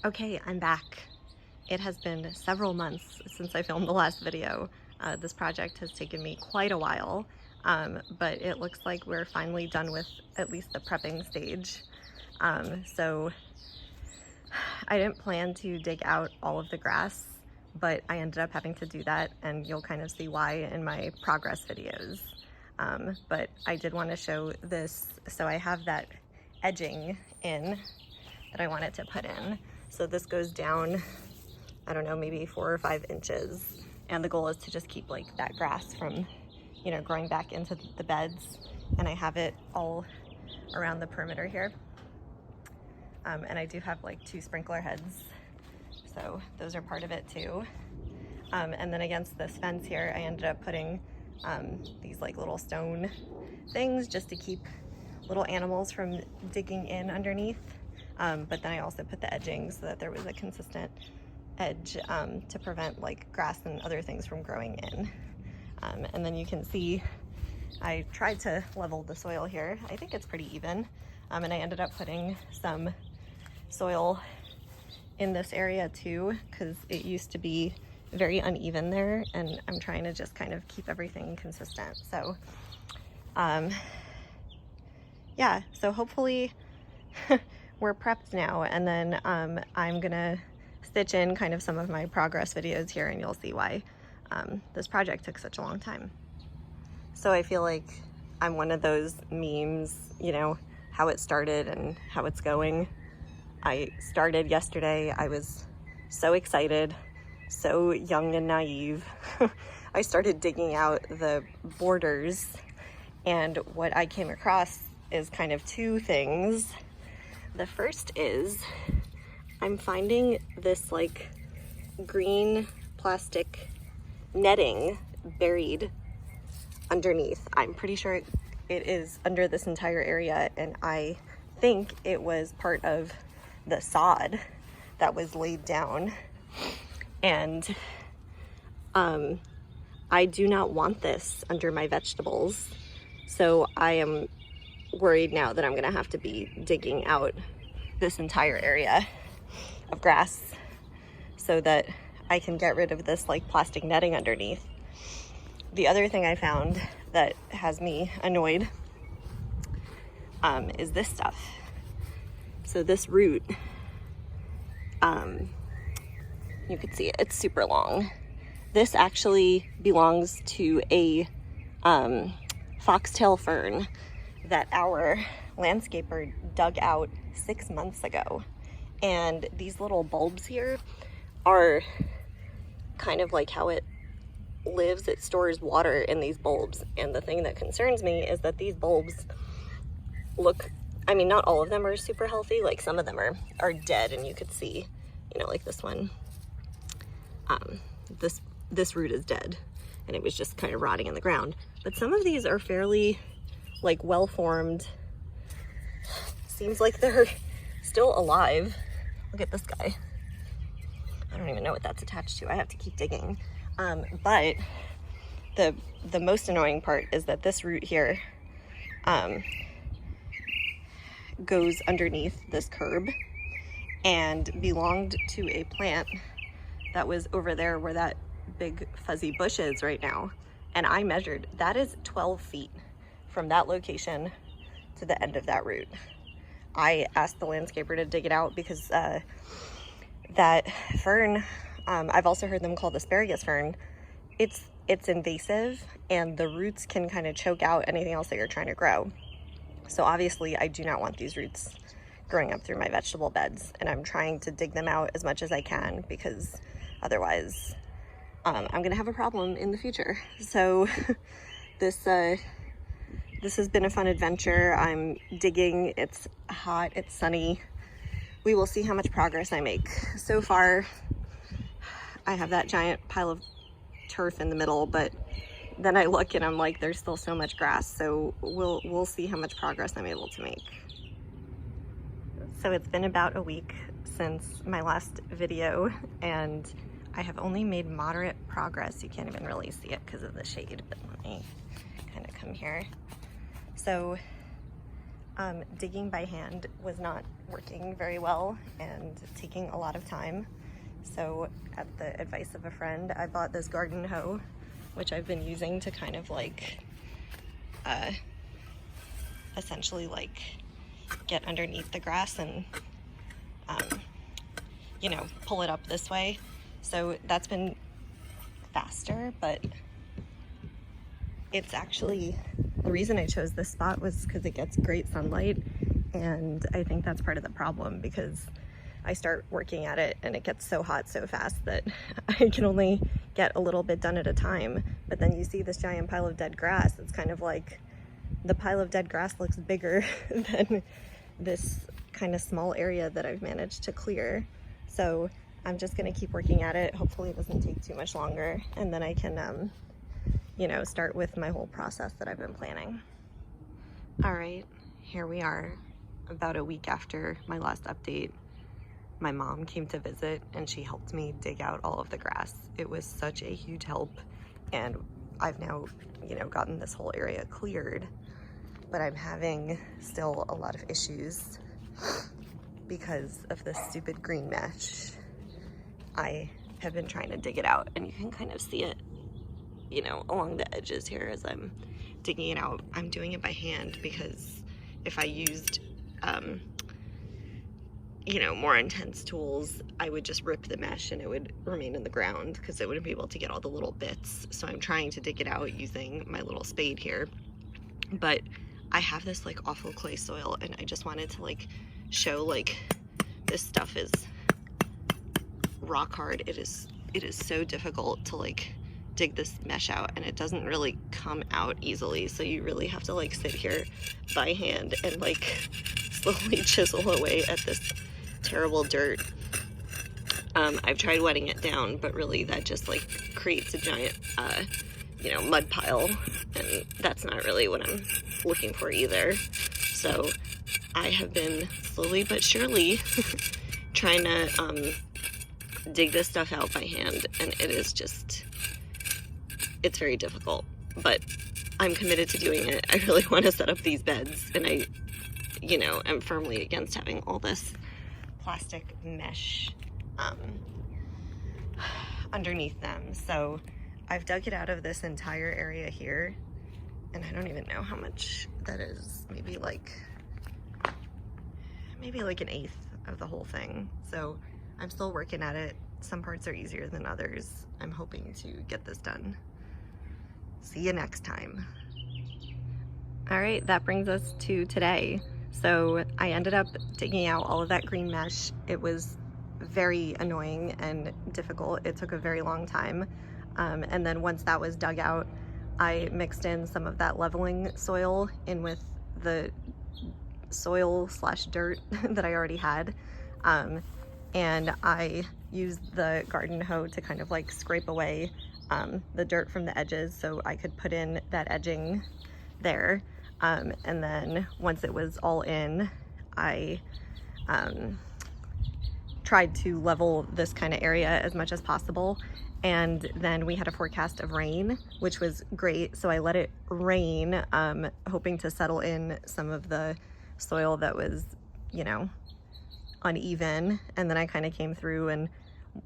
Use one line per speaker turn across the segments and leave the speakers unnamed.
Okay, I'm back. It has been several months since I filmed the last video. This project has taken me quite a while, but it looks like we're finally done with at least the prepping stage. So I didn't plan to dig out all of the grass, but I ended up having to do that, and you'll kind of see why in my progress videos. But I did want to show this. So I have that edging in that I wanted to put in. So this goes down, I don't know, maybe 4 or 5 inches. And the goal is to just keep like that grass from, growing back into the beds. And I have it all around the perimeter here. And I do have like 2 sprinkler heads. So those are part of it too. And then against this fence here, I ended up putting these like little stone things just to keep little animals from digging in underneath. But then I also put the edging so that there was a consistent edge to prevent like grass and other things from growing in. And then you can see I tried to level the soil here. I think it's pretty even. And I ended up putting some soil in this area too, because it used to be very uneven there, and I'm trying to just kind of keep everything consistent. So yeah, so hopefully we're prepped now, and then I'm gonna stitch in kind of some of my progress videos here, and you'll see why this project took such a long time. So I feel like I'm one of those memes, how it started and how it's going. I started yesterday. I was so excited, so young and naive. I started digging out the borders, and what I came across is kind of 2 things. The first is I'm finding this like green plastic netting buried underneath. I'm pretty sure it is under this entire area, and I think it was part of the sod that was laid down. And I do not want this under my vegetables, so I am worried now that I'm gonna have to be digging out this entire area of grass so that I can get rid of this like plastic netting underneath. The other thing I found that has me annoyed is this stuff. So this root, you can see it, it's super long. This actually belongs to a foxtail fern that our landscaper dug out 6 months ago. And these little bulbs here are kind of like how it lives. It stores water in these bulbs. And the thing that concerns me is that these bulbs look, I mean, not all of them are super healthy. Like some of them are dead, and you could see, like this one, this root is dead, and it was just kind of rotting in the ground. But some of these are fairly like well-formed. Seems like they're still alive. Look at this guy. I don't even know what that's attached to. I have to keep digging. But the most annoying part is that this root here goes underneath this curb and belonged to a plant that was over there where that big fuzzy bush is right now. And I measured, that is 12 feet from that location to the end of that root. I asked the landscaper to dig it out because that fern, I've also heard them called asparagus fern. It's invasive, and the roots can kind of choke out anything else that you're trying to grow. So obviously I do not want these roots growing up through my vegetable beds, and I'm trying to dig them out as much as I can, because otherwise I'm gonna have a problem in the future. So this has been a fun adventure. I'm digging, it's hot, it's sunny. We will see how much progress I make. So far, I have that giant pile of turf in the middle, but then I look and I'm like, there's still so much grass. So we'll see how much progress I'm able to make. So it's been about a week since my last video, and I have only made moderate progress. You can't even really see it because of the shade, but let me kind of come here. So Digging by hand was not working very well and taking a lot of time. So at the advice of a friend, I bought this garden hoe, which I've been using to kind of like, essentially like get underneath the grass and, you know, pull it up this way. So that's been faster, but it's actually, the reason I chose this spot was because it gets great sunlight, and I think that's part of the problem, because I start working at it and it gets so hot so fast that I can only get a little bit done at a time. But then you see this giant pile of dead grass. It's kind of like the pile of dead grass looks bigger than this kind of small area that I've managed to clear. So I'm just gonna keep working at it. Hopefully it doesn't take too much longer, and then I can you know, start with my whole process that I've been planning. All right, here we are, about a week after my last update. My mom came to visit and she helped me dig out all of the grass. It was such a huge help, and I've now, you know, gotten this whole area cleared, but I'm having still a lot of issues because of this stupid green mesh. I have been trying to dig it out, and you can kind of see it, you know, along the edges here as I'm digging it out. I'm doing it by hand because if I used, you know, more intense tools, I would just rip the mesh and it would remain in the ground because I wouldn't be able to get all the little bits. So I'm trying to dig it out using my little spade here. But I have this like awful clay soil, and I just wanted to like show like this stuff is rock hard. It is so difficult to like dig this mesh out, and it doesn't really come out easily, so you really have to like sit here by hand and like slowly chisel away at this terrible dirt. I've tried wetting it down, but really that just like creates a giant you know, mud pile, and that's not really what I'm looking for either. So I have been slowly but surely trying to dig this stuff out by hand, and it is just, it's very difficult, but I'm committed to doing it. I really want to set up these beds, and I, you know, am firmly against having all this plastic mesh underneath them. So I've dug it out of this entire area here, and I don't even know how much that is. Maybe like an eighth of the whole thing. So I'm still working at it. Some parts are easier than others. I'm hoping to get this done. See you next time. All right, that brings us to today. So I ended up digging out all of that green mesh. It was very annoying and difficult. It took a very long time. And then once that was dug out, I mixed in some of that leveling soil in with the soil / dirt that I already had. And I used the garden hoe to kind of like scrape away the dirt from the edges so I could put in that edging there. And then once it was all in, I tried to level this kind of area as much as possible. And then we had a forecast of rain, which was great. So I let it rain, hoping to settle in some of the soil that was, you know, uneven. And then I kind of came through and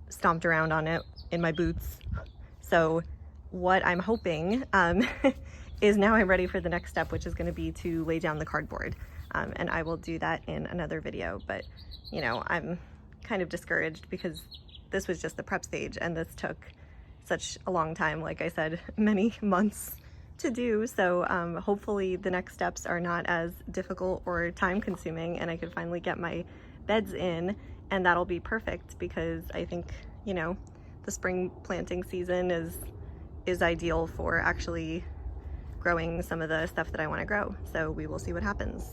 stomped around on it in my boots. So what I'm hoping is now I'm ready for the next step, which is going to be to lay down the cardboard. And I will do that in another video. But, you know, I'm kind of discouraged because this was just the prep stage, and this took such a long time, like I said, many months to do. So hopefully the next steps are not as difficult or time consuming, and I can finally get my beds in, and that'll be perfect because I think, you know, the spring planting season is ideal for actually growing some of the stuff that I want to grow. So we will see what happens.